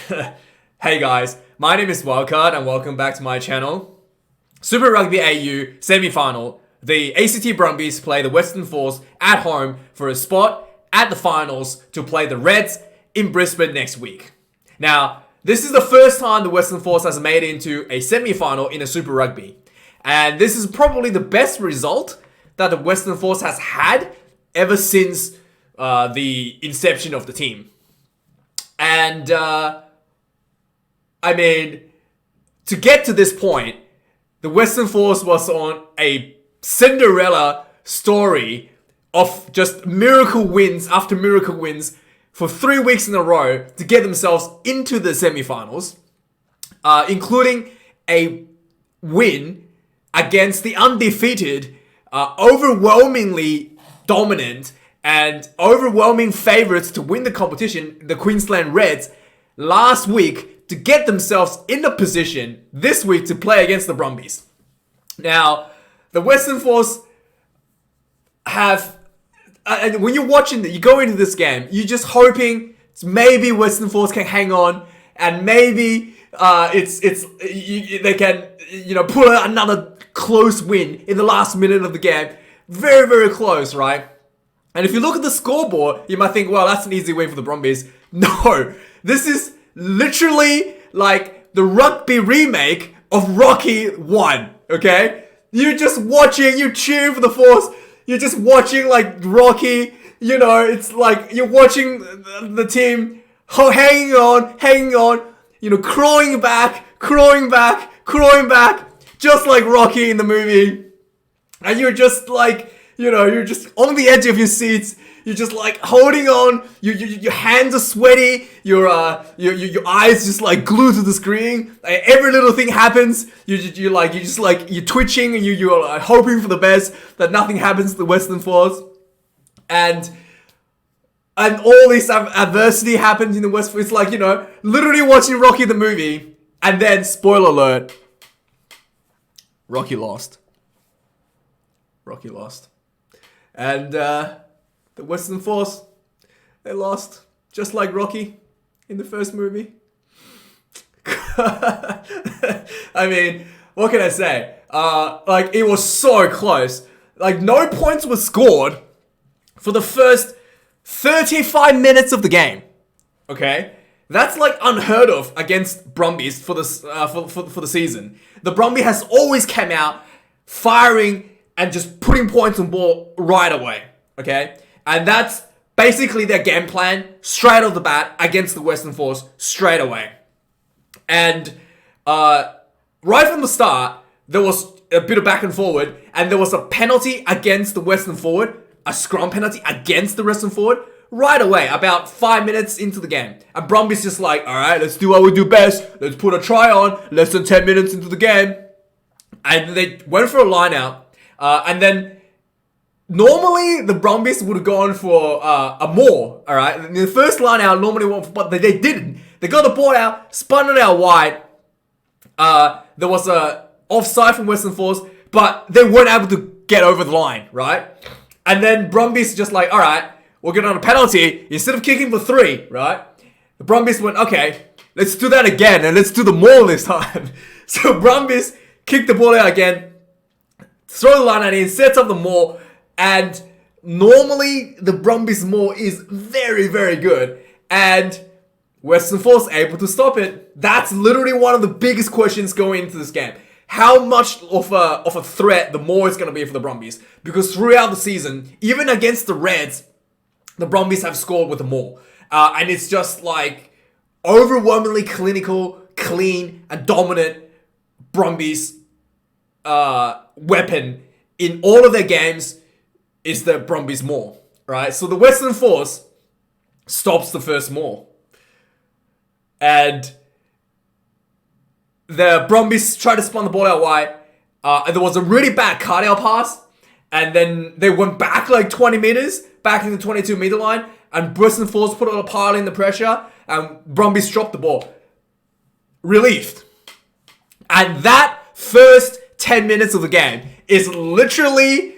Hey guys, my name is Wildkard and welcome back to my channel. Super Rugby AU semi-final. The ACT Brumbies play the Western Force at home for a spot at the finals to play the Reds in Brisbane next week. Now, this is the first time the Western Force has made it into a semi-final in a Super Rugby. And this is probably the best result that the Western Force has had ever since the inception of the team. And, I mean, to get to this point, the Western Force was on a Cinderella story of just miracle wins after miracle wins for 3 weeks in a row to get themselves into the semi-finals, including a win against the undefeated, overwhelmingly dominant and overwhelming favourites to win the competition, the Queensland Reds, last week, to get themselves in the position this week to play against the Brumbies. Now, the Western Force have, and when you're watching you go into this game, you're just hoping maybe Western Force can hang on, and maybe they can pull out another close win in the last minute of the game. Very, very close, right? And if you look at the scoreboard, you might think, well, that's an easy win for the Brumbies. No, this is literally like the rugby remake of Rocky 1, okay? You're just watching, you're cheering for the Force, you're just watching like Rocky, it's like you're watching the team hanging on, crawling back, just like Rocky in the movie. And you're just like, you're just on the edge of your seats. You're just like holding on. Your hands are sweaty. Your eyes just like glued to the screen. Every little thing happens. You're twitching and you're hoping for the best that nothing happens to the Western Force. And all this adversity happens in the West. It's like literally watching Rocky the movie, and then spoiler alert: Rocky lost. And the Western Force, they lost, just like Rocky in the first movie. I mean, what can I say? It was so close. No points were scored for the first 35 minutes of the game. Okay? That's unheard of against Brumbies for this for the season. The Brumbies has always come out firing and just putting points on ball right away. Okay? And that's basically their game plan, straight off the bat, against the Western Force, straight away. And right from the start, there was a bit of back and forward, and there was a penalty against the Western forward, a scrum penalty against the Western forward, right away, about 5 minutes into the game. And Brumbies just like, alright, let's do what we do best, let's put a try on, less than 10 minutes into the game. And they went for a line out, and then normally, the Brumbies would have gone for a more, alright? In the first line out, but they didn't. They got the ball out, spun it out wide. There was a offside from Western Force, but they weren't able to get over the line, right? And then Brumbies just like, alright, we're getting on a penalty. Instead of kicking for 3, right? The Brumbies went, okay, let's do that again, and let's do the more this time. So Brumbies kick the ball out again, throw the line out in, sets up the more. And normally, the Brumbies maul is very, very good. And Western Force able to stop it. That's literally one of the biggest questions going into this game. How much of a threat the maul is going to be for the Brumbies. Because throughout the season, even against the Reds, the Brumbies have scored with the maul. And it's just like overwhelmingly clinical, clean, and dominant Brumbies weapon in all of their games is the Brumbies maul, right? So the Western Force stops the first maul. And the Brumbies try to spun the ball out wide. And there was a really bad cut-out pass. And then they went back 20 meters, back in the 22-meter line. And Western Force put on a pile in the pressure. And Brumbies dropped the ball. Relieved. And that first 10 minutes of the game is literally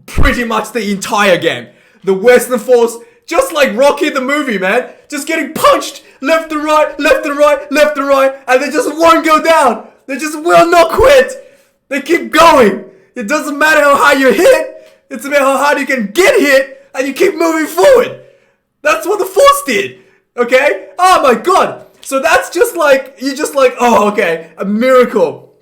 pretty much the entire game. The Western Force just like Rocky the movie, man. Just getting punched left to right, left to right, left to right, and they just won't go down. They just will not quit. They keep going. It doesn't matter how hard you hit. It's about how hard you can get hit, and you keep moving forward. That's what the Force did. Okay? Oh my god. So that's just like, you're just like, oh, okay, a miracle.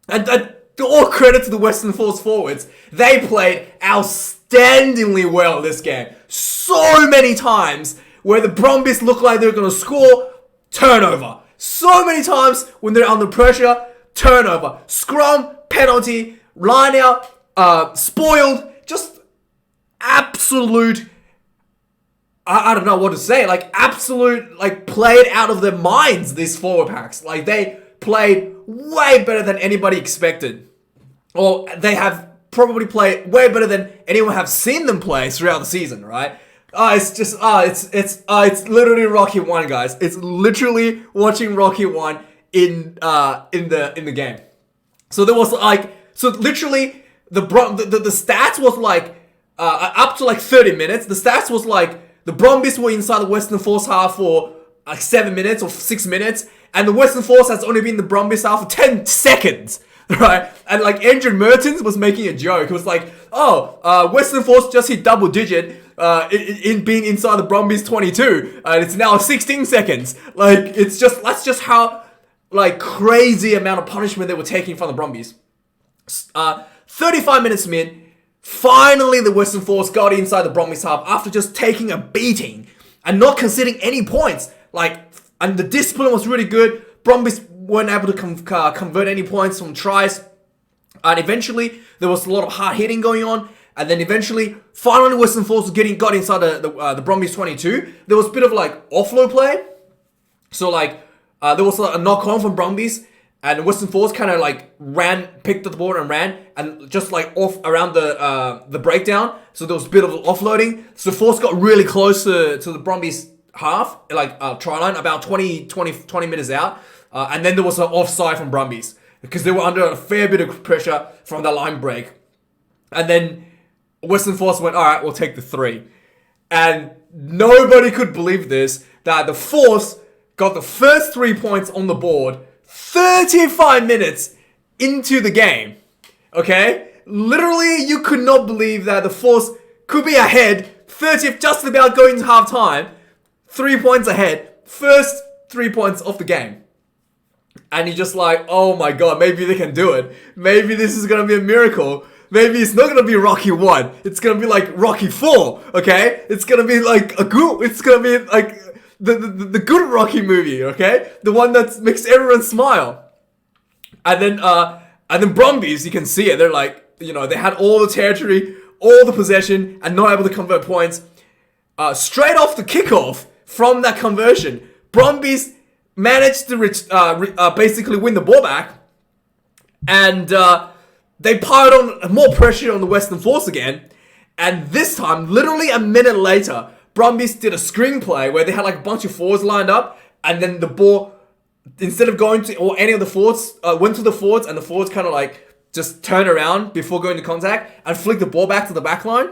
And all credit to the Western Force forwards. They played outstandingly well this game. So many times where the Brumbies look like they're going to score, turnover. So many times when they're under pressure, turnover. Scrum, penalty, line out, spoiled. Just absolute, I don't know what to say. Like absolute, like played out of their minds, these forward packs. Like they played way better than anybody expected. Or they have probably played way better than anyone have seen them play throughout the season, right? It's literally Rocky 1, guys. It's literally watching Rocky 1 in the game. So there was literally the stats was like up to like 30 minutes. The stats was like the Brumbies were inside the Western Force half for like 7 minutes or 6 minutes, and the Western Force has only been the Brumbies half for 10 seconds. Right? And like Andrew Mertens was making a joke. It was like, Western Force just hit double digit in being inside the Brumbies 22. And it's now 16 seconds. Like, that's just how like crazy amount of punishment they were taking from the Brumbies. 35 minutes in, finally the Western Force got inside the Brumbies half after just taking a beating and not conceding any points. And the discipline was really good. Brumbies weren't able to convert any points from tries. And eventually, there was a lot of hard hitting going on. And then eventually, finally, Western Force got inside the Brumbies 22. There was a bit of like offload play. So there was a knock on from Brumbies. And Western Force kind of like picked up the ball and ran. And just like off around the breakdown. So there was a bit of offloading. So Force got really close to the Brumbies half, try line, about 20 minutes out. And then there was an offside from Brumbies because they were under a fair bit of pressure from the line break. And then Western Force went, all right, we'll take the 3. And nobody could believe this, that the Force got the first 3 points on the board 35 minutes into the game. Okay? Literally, you could not believe that the Force could be ahead, 30, just about going to half time, 3 points ahead, first 3 points of the game. And you're just like, oh my god, maybe they can do it. Maybe this is gonna be a miracle. Maybe it's not gonna be Rocky 1. It's gonna be like Rocky 4, okay? It's gonna be like it's gonna be like the good Rocky movie, okay? The one that makes everyone smile. And then Brumbies, you can see it. They're like, they had all the territory, all the possession, and not able to convert points. Straight off the kickoff from that conversion, Brumbies managed to basically win the ball back, and they piled on more pressure on the Western Force again. And this time, literally a minute later, Brumbies did a screenplay where they had like a bunch of forwards lined up, and then the ball, instead of going to or any of the forwards, went to the forwards, and the forwards kind of like just turned around before going to contact and flicked the ball back to the back line.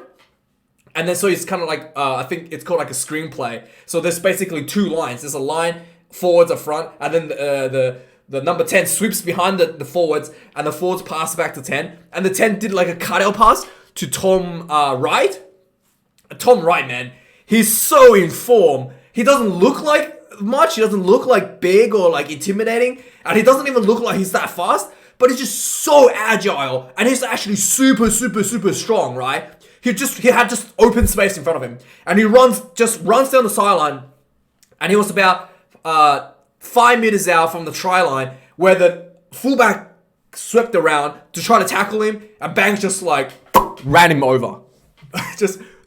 And then so it's kind of like, I think it's called like a screenplay. So there's basically 2 lines. There's a line, forwards up front, and then the number 10 sweeps behind the forwards, and the forwards pass back to 10. And the 10 did like a cutout pass to Tom Wright. Tom Wright, man, he's so in form. He doesn't look like much. He doesn't look like big or like intimidating. And he doesn't even look like he's that fast. But he's just so agile. And he's actually super, super, super strong, right? He had just open space in front of him. And he runs down the sideline. And he was about 5 meters out from the try line, where the fullback swept around to try to tackle him, and Banks just like ran him over.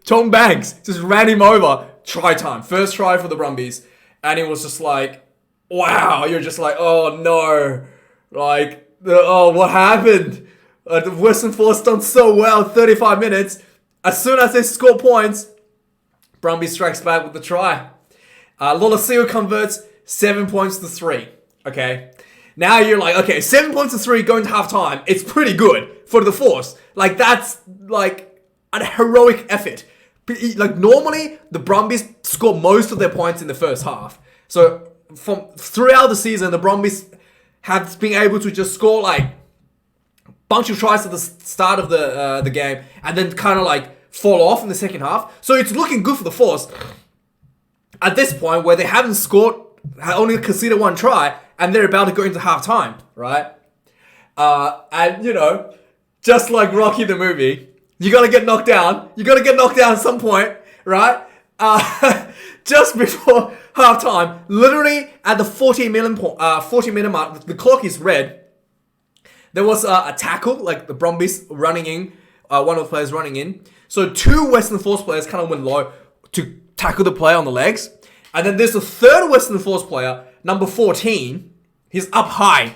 Tom Banks just ran him over. Try time. First try for the Brumbies. And it was just like, wow, you're just like, oh no. Like, what happened? The Western Force done so well, 35 minutes. As soon as they score points, Brumbies strikes back with the try. Lolosio converts 7 points to 3. Okay. Now you're like, okay, 7 points to 3 going to half time. It's pretty good for the Force. Like, that's like a heroic effort. Like normally, the Brumbies score most of their points in the first half. So from throughout the season, the Brumbies have been able to just score like a bunch of tries at the start of the game, and then kind of like fall off in the second half. So it's looking good for the Force at this point, where they haven't scored, only conceded one try, and they're about to go into halftime, right? And you know, just like Rocky the movie, you gotta get knocked down. You gotta get knocked down at some point, right? Just before halftime, literally at the 40-minute mark, the clock is red. There was a tackle, like the Brumbies running in, one of the players running in. So two Western Force players kind of went low to tackle the player on the legs. And then there's a third Western Force player, number 14. He's up high,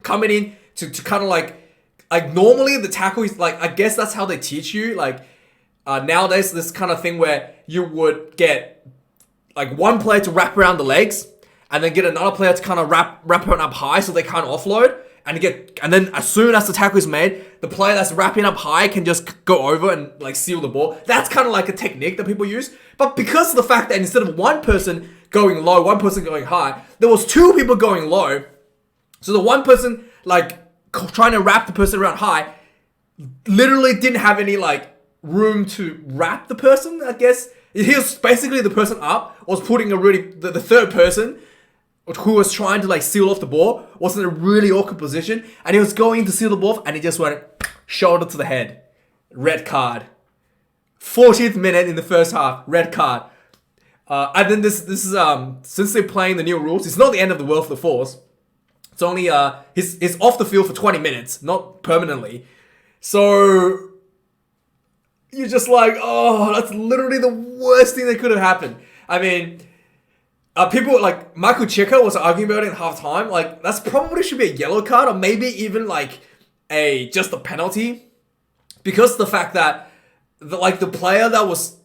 coming in to kind of like normally the tackle is like, I guess that's how they teach you. Like nowadays, this kind of thing where you would get like one player to wrap around the legs and then get another player to kind of wrap around up high so they can't offload. And then as soon as the tackle is made, the player that's wrapping up high can just go over and like seal the ball. That's kind of like a technique that people use. But because of the fact that instead of one person going low, one person going high, there was two people going low. So the one person like trying to wrap the person around high literally didn't have any like room to wrap the person, I guess. He was basically the person up was putting the third person who was trying to like seal off the ball was in a really awkward position, and he was going to seal the ball and he just went shoulder to the head. Red card. 40th minute in the first half, red card. And then this is since they're playing the new rules, it's not the end of the world for the Force. It's only he's off the field for 20 minutes, not permanently. So you're just like, oh, that's literally the worst thing that could have happened. I mean, people like Michael Cheika was arguing about it in halftime. Like that's probably should be a yellow card or maybe even like just a penalty, because the fact that the player that was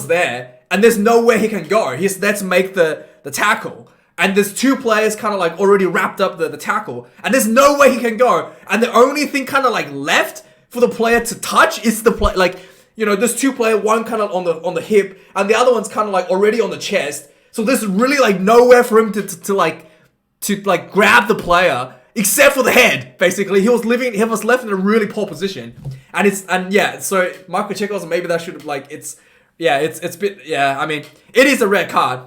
there and there's nowhere he can go. He's there to make the tackle. And there's two players kind of like already wrapped up the tackle. And there's no way he can go. And the only thing kind of like left for the player to touch is the play. Like, you know, there's two players, one kind of on the hip and the other one's kind of like already on the chest. So there's really like nowhere for him to grab the player except for the head. Basically, he was left in a really poor position. So Michael Cheika was, maybe that should have I mean, it is a red card.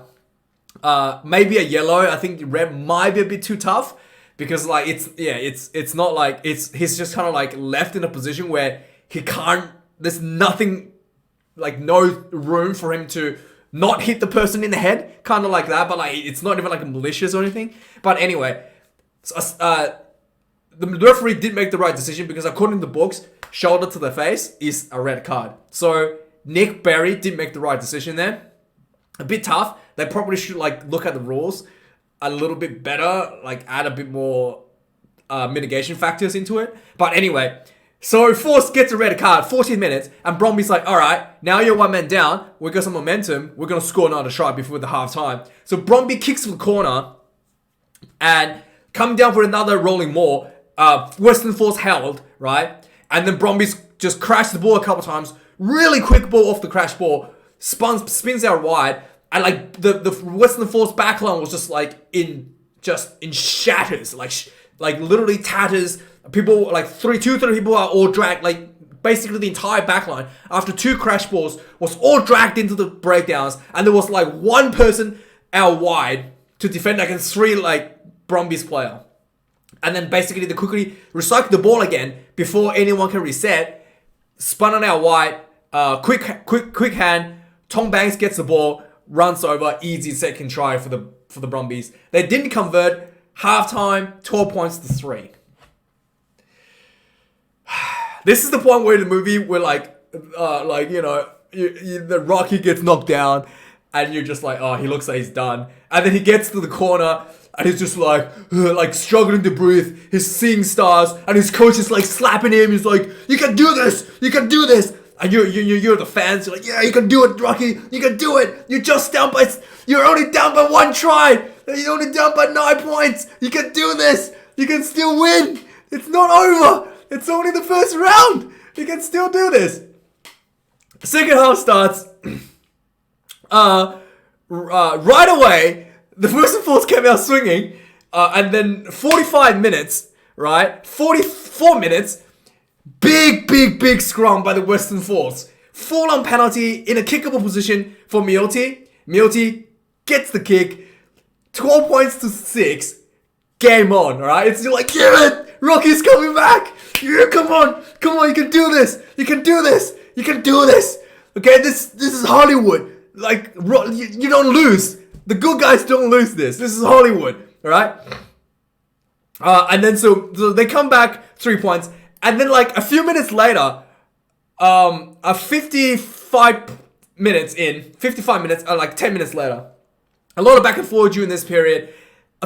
Maybe a yellow. I think red might be a bit too tough because like it's not like he's just kind of like left in a position where he can't. There's nothing, like no room for him to not hit the person in the head, kind of like that. But like it's not even like malicious or anything. But anyway, the referee did make the right decision because according to the books, shoulder to the face is a red card. So Nick Berry did make the right decision there. A bit tough. They probably should like look at the rules a little bit better, like add a bit more mitigation factors into it. But anyway, so Force gets a red card, 14 minutes, and Brumbies like, all right, now you're one man down. We got some momentum. We're gonna score another try before the half time. So Brumby kicks to the corner and come down for another rolling maul. Western Force held, right, and then Brumbies just crash the ball a couple times. Really quick ball off the crash ball, spins out wide. And like the Western Force backline was just like in shatters, like literally tatters. People like two, three people are all dragged. Like basically the entire backline after two crash balls was all dragged into the breakdowns, and there was like one person out wide to defend against three like Brumbies player, and then basically they quickly recycle the ball again before anyone can reset. Spun on out wide, quick hand. Tom Banks gets the ball. Runs over, easy second try for the Brumbies. They didn't convert. Halftime, 12 points to 3. This is the point where the movie where the Rocky gets knocked down, and you're just like, oh, he looks like he's done. And then he gets to the corner, and he's just like struggling to breathe. He's seeing stars, and his coach is like slapping him. He's like, you can do this, you can do this. And you're the fans. You're like, yeah, you can do it, Rocky. You can do it. You're only down by one try. You're only down by 9 points. You can do this. You can still win. It's not over. It's only the first round. You can still do this. Second half starts. Right away, the Western Force came out swinging, and then 45 minutes, right? 44 minutes, big scrum by the Western Force. Full-on penalty in a kickable position for Miotti. Miotti gets the kick, 12 points to 6. Game on, alright? It's like, give it! Rocky's coming back! Yeah, come on, you can do this! You can do this! Okay, this is Hollywood. Like, you don't lose. The good guys don't lose this. This is Hollywood, alright? And then so they come back 3 points, and then like a few minutes later, 55 minutes, like 10 minutes later, a lot of back and forth during this period.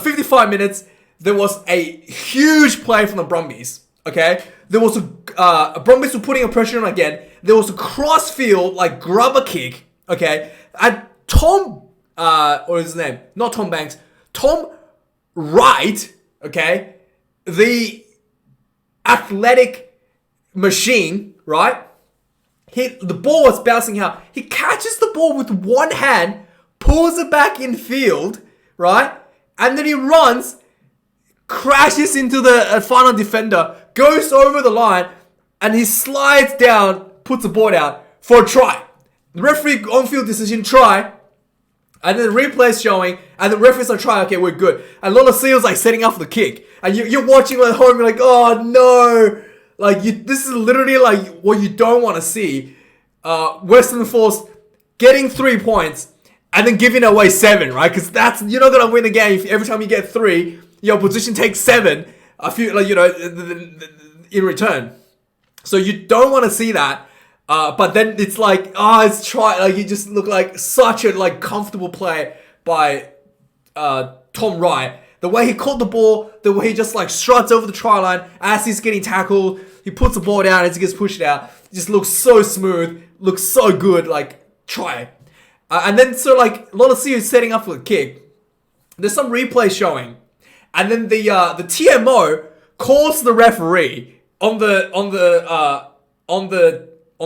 55 minutes, there was a huge play from the Brumbies. Okay, there was Brumbies were putting a pressure on again. There was a cross-field like grubber kick. Okay, and Tom, or his name, not Tom Banks, Tom Wright. Okay, the athletic machine, right? The ball was bouncing out. He catches the ball with one hand, pulls it back in field, right? And then he runs, crashes into the final defender, goes over the line, and he slides down, puts the ball out for a try. The referee on-field decision, try. And then the replay's showing, and the referee's like, try, okay, we're good. And Lola Seal's like setting up for the kick. And you're watching at home, you're like, oh no. Like, this is literally like what you don't want to see. Western Force getting 3 points and then giving away 7, right? Because you're not going to win a game if every time you get 3, your opposition takes 7. I feel like, in return. So you don't want to see that. But then it's like, it's try. Like, you just look like such a like comfortable play by Tom Wright. The way he caught the ball, the way he just like struts over the try line as he's getting tackled. He puts the ball down as he gets pushed out. It just looks so smooth, looks so good. Like, try. And then so like Lola C is setting up for the kick. There's some replay showing, and then the TMO calls the referee on the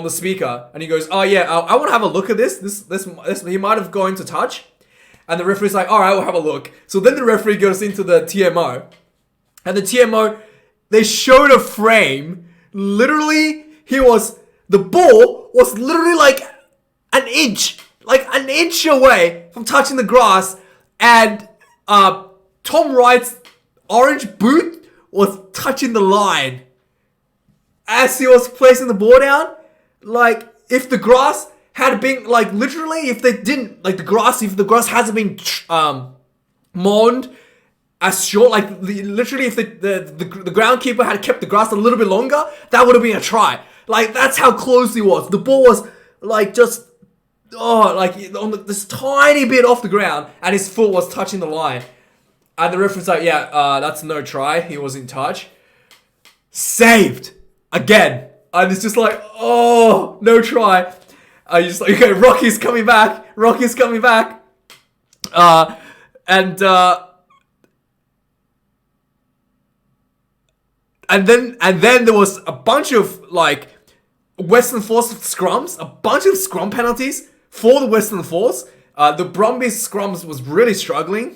speaker, and he goes, "Oh yeah, I want to have a look at this. This he might have gone to touch." And the referee's like, all right, we'll have a look. So then the referee goes into the TMO. And the TMO, they showed a frame. Literally, the ball was literally like an inch away from touching the grass. And Tom Wright's orange boot was touching the line as he was placing the ball down. Like, if the grass had been, like, literally, if they didn't, like, if the grass hasn't been mowned as short, like, literally, if the groundkeeper had kept the grass a little bit longer, that would have been a try. Like, that's how close he was. The ball was, like, just, on this tiny bit off the ground, and his foot was touching the line. And the referee's like, yeah, that's no try. He was in touch. Saved. Again. And it's just like, oh, no try. You're just like, okay, Rocky's coming back. And then there was a bunch of like Western Force scrums, a bunch of scrum penalties for the Western Force. The Brumbies scrums was really struggling,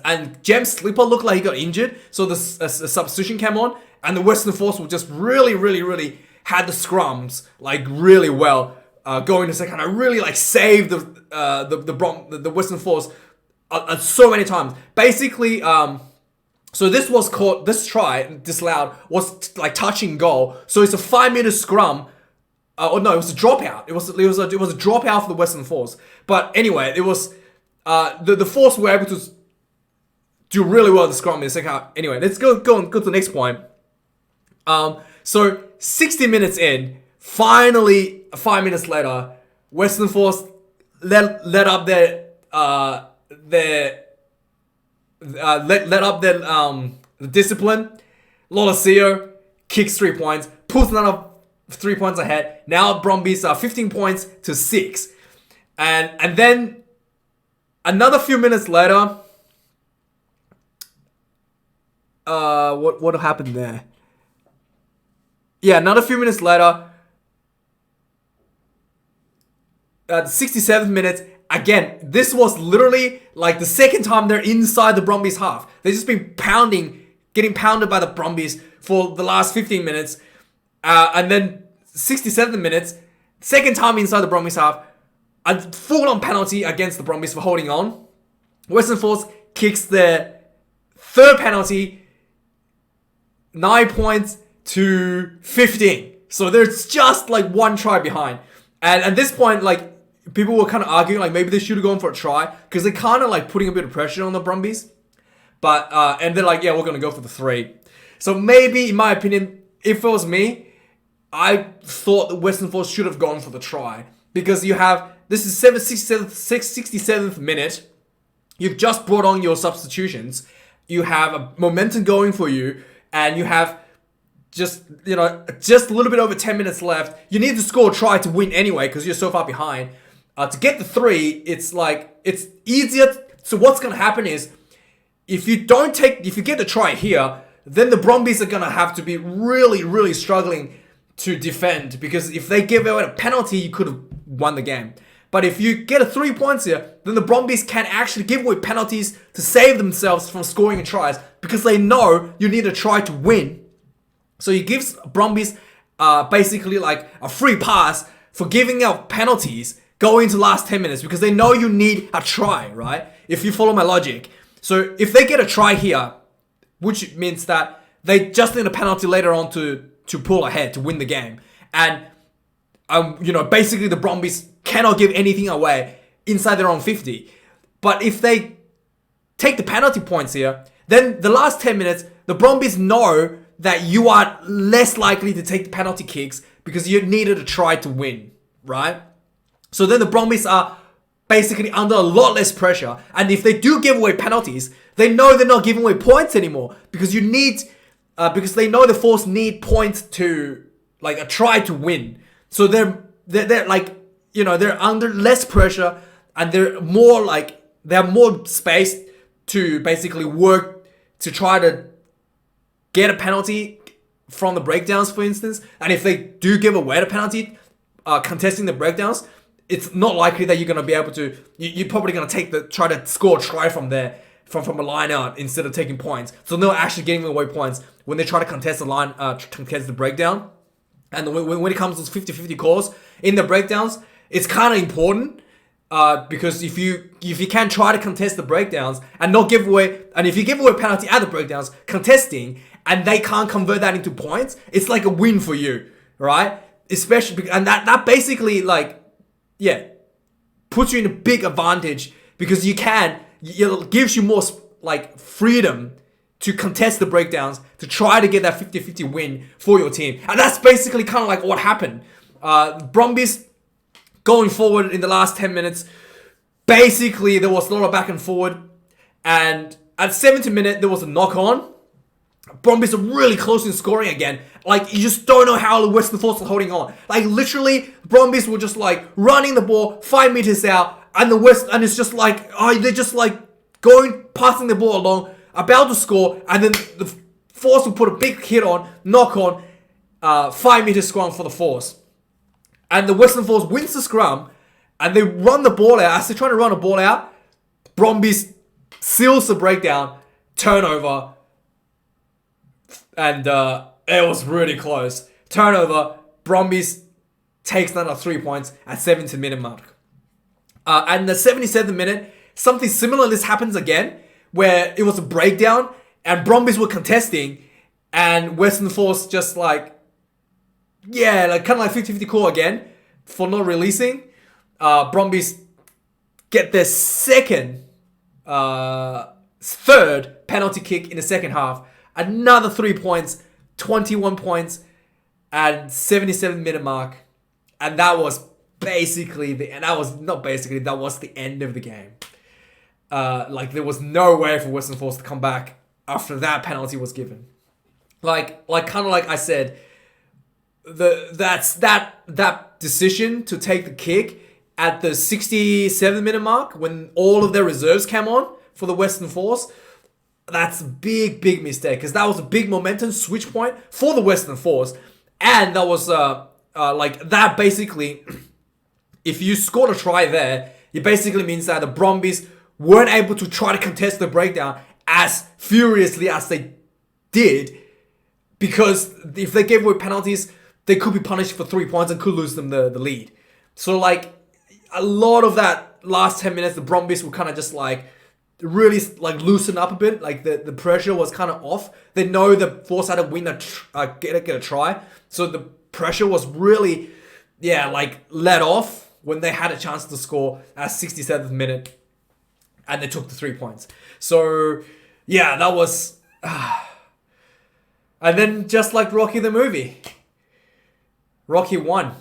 and Jem Slipper looked like he got injured, so the substitution came on, and the Western Force were just really had the scrums like really well. Going to second, I really like saved the Western Force so many times. Basically, so this try disallowed was like touching goal. So it's a 5-meter scrum. It was a dropout. It was a dropout for the Western Force. But anyway, it was the Force were able to do really well in the scrum in the second half. Anyway, let's go to the next point. So 60 minutes in. Finally, 5 minutes later, Western Force let up their discipline. Lolosio kicks 3 points, pulls another 3 points ahead. Now Brumbies are 15 points to 6, and then another few minutes later, what happened there? Yeah, another few minutes later. 67th minute, again, this was literally like the second time they're inside the Brumbies half. They've just been getting pounded by the Brumbies for the last 15 minutes. And then 67 minutes, second time inside the Brumbies half, a full-on penalty against the Brumbies for holding on. Western Force kicks their third penalty, 9 points to 15. So there's just like one try behind. And at this point, like, people were kind of arguing, like, maybe they should have gone for a try, because they're kind of like putting a bit of pressure on the Brumbies. But, and they're like, yeah, we're going to go for the 3. So maybe, in my opinion, if it was me, I thought the Western Force should have gone for the try. Because you have, this is 67th minute. You've just brought on your substitutions. You have a momentum going for you. And you have just a little bit over 10 minutes left. You need to score a try to win anyway, because you're so far behind. To get the 3, it's easier. So what's going to happen is, if you get the try here, then the Brumbies are going to have to be really, really struggling to defend, because if they give away a penalty, you could have won the game. But if you get a 3 points here, then the Brumbies can actually give away penalties to save themselves from scoring tries, because they know you need a try to win. So he gives Brumbies basically like a free pass for giving out penalties going into the last 10 minutes, because they know you need a try, right? If you follow my logic. So if they get a try here, which means that they just need a penalty later on to pull ahead, to win the game. And, basically the Brumbies cannot give anything away inside their own 50. But if they take the penalty points here, then the last 10 minutes, the Brumbies know that you are less likely to take the penalty kicks because you needed a try to win, right? So then the Brumbies are basically under a lot less pressure. And if they do give away penalties, they know they're not giving away points anymore, because because they know the Force need points to, like, a try to win. So they're like, they're under less pressure, and they have more space to basically work to try to get a penalty from the breakdowns, for instance. And if they do give away the penalty, contesting the breakdowns, it's not likely that you're going to be able to. You're probably going to try to score a try from there, from a line out, instead of taking points. So they're not actually getting away points when they try to contest the line, contest the breakdown. And when it comes to 50-50 calls in the breakdowns, it's kind of important, because if you can try to contest the breakdowns and not give away, and if you give away a penalty at the breakdowns, contesting, and they can't convert that into points, it's like a win for you, right? Especially, and that basically, like, yeah, puts you in a big advantage, because it gives you more, like, freedom to contest the breakdowns, to try to get that 50-50 win for your team. And that's basically kind of like what happened. Brumbies going forward in the last 10 minutes, basically there was a lot of back and forward. And at 70th minute, there was a knock on. Brumbies are really close in scoring again. Like, you just don't know how the Western Force are holding on. Like, literally, Brumbies were just like running the ball 5 meters out, and it's just like, they're just like passing the ball along, about to score, and then the Force will put a big hit on, knock on, 5 meter scrum for the Force. And the Western Force wins the scrum, and they run the ball out. As they're trying to run the ball out, Brumbies seals the breakdown, turnover, and it was really close. Turnover, Brumbies takes another 3 points at 70th minute mark. And the 77th minute, something similar to this happens again, where it was a breakdown, and Brumbies were contesting, and Western Force just like, yeah, like kind of like 50-50 call again for not releasing. Brumbies get their third penalty kick in the second half. Another 3 points, 21 points, and 77 minute mark. And that was basically that was the end of the game. Like, there was no way for Western Force to come back after that penalty was given. Like kind of like I said, that decision to take the kick at the 67 minute mark, when all of their reserves came on for the Western Force, that's a big mistake, because that was a big momentum switch point for the Western Force, and that was that basically if you scored a try there, it basically means that the Brumbies weren't able to try to contest the breakdown as furiously as they did, because if they gave away penalties, they could be punished for 3 points and could lose them the lead. So like a lot of that last 10 minutes, the Brumbies were kind of just like really like loosen up a bit. Like the pressure was kind of off. They know the Force had to win get a try, so the pressure was really like let off when they had a chance to score at 67th minute, and they took the 3 points. So yeah, that was and then just like Rocky the movie, Rocky 1.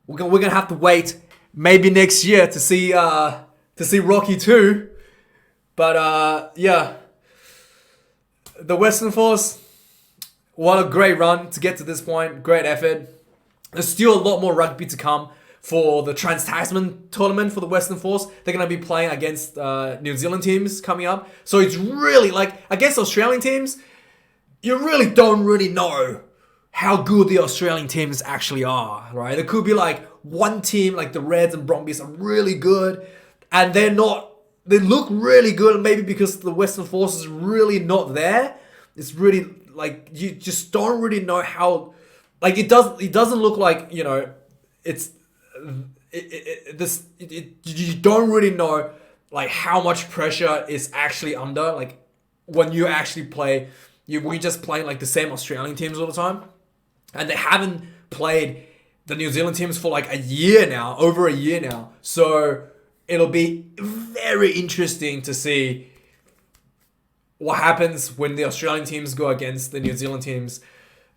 We're gonna have to wait maybe next year to see Rocky 2. But yeah, the Western Force, what a great run to get to this point. Great effort. There's still a lot more rugby to come for the Trans-Tasman tournament for the Western Force. They're going to be playing against New Zealand teams coming up. So it's really like, against Australian teams, you really don't really know how good the Australian teams actually are, right? There could be like one team, like the Reds and Brumbies, are really good, and they look really good, maybe because the Western Force is really not there. It's really like, you just don't really know how, like it doesn't look like, you know, you don't really know like how much pressure is actually under, like when you actually play, we just playing like the same Australian teams all the time, and they haven't played the New Zealand teams for like over a year now. So it'll be very interesting to see what happens when the Australian teams go against the New Zealand teams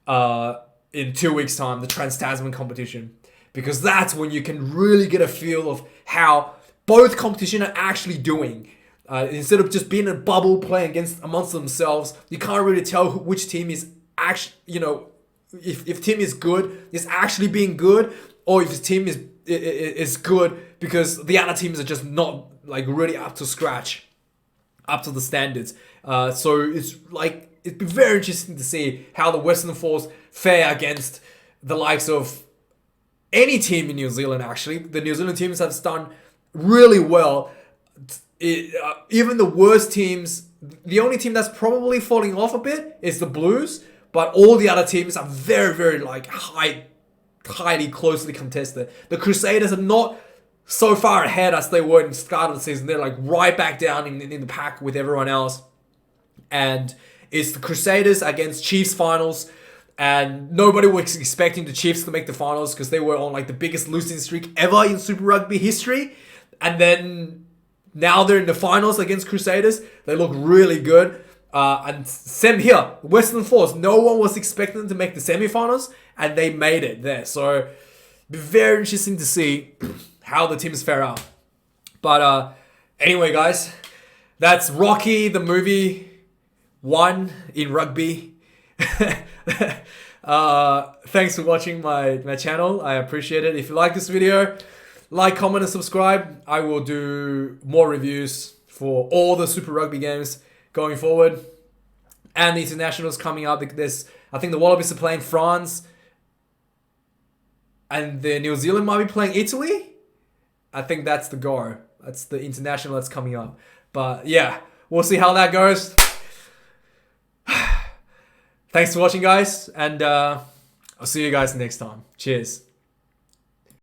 in 2 weeks' time, the Trans-Tasman competition. Because that's when you can really get a feel of how both competition are actually doing. Instead of just being in a bubble playing amongst themselves, you can't really tell which team is actually, you know, if team is good, is actually being good, or if his team is good because the other teams are just not like really up to scratch, up to the standards. So it'd be very interesting to see how the Western Force fare against the likes of any team in New Zealand. Actually, the New Zealand teams have done really well. Even the worst teams, the only team that's probably falling off a bit is the Blues, but all the other teams are very, very like highly closely contested. The Crusaders are not so far ahead as they were in the start of the season. They're like right back down in the pack with everyone else. And it's the Crusaders against Chiefs finals. And nobody was expecting the Chiefs to make the finals because they were on like the biggest losing streak ever in Super Rugby history. And then now they're in the finals against Crusaders. They look really good. And same here, Western Force. No one was expecting them to make the semi-finals, and they made it there. So, it'll be very interesting to see how the teams fare out. But anyway, guys, that's Rocky the movie 1 in rugby. Thanks for watching my channel. I appreciate it. If you like this video, like, comment, and subscribe. I will do more reviews for all the Super Rugby games going forward. And the internationals coming up. I think the Wallabies are playing France. And the New Zealand might be playing Italy. I think that's the go. That's the international that's coming up. But yeah, we'll see how that goes. Thanks for watching, guys. And I'll see you guys next time. Cheers.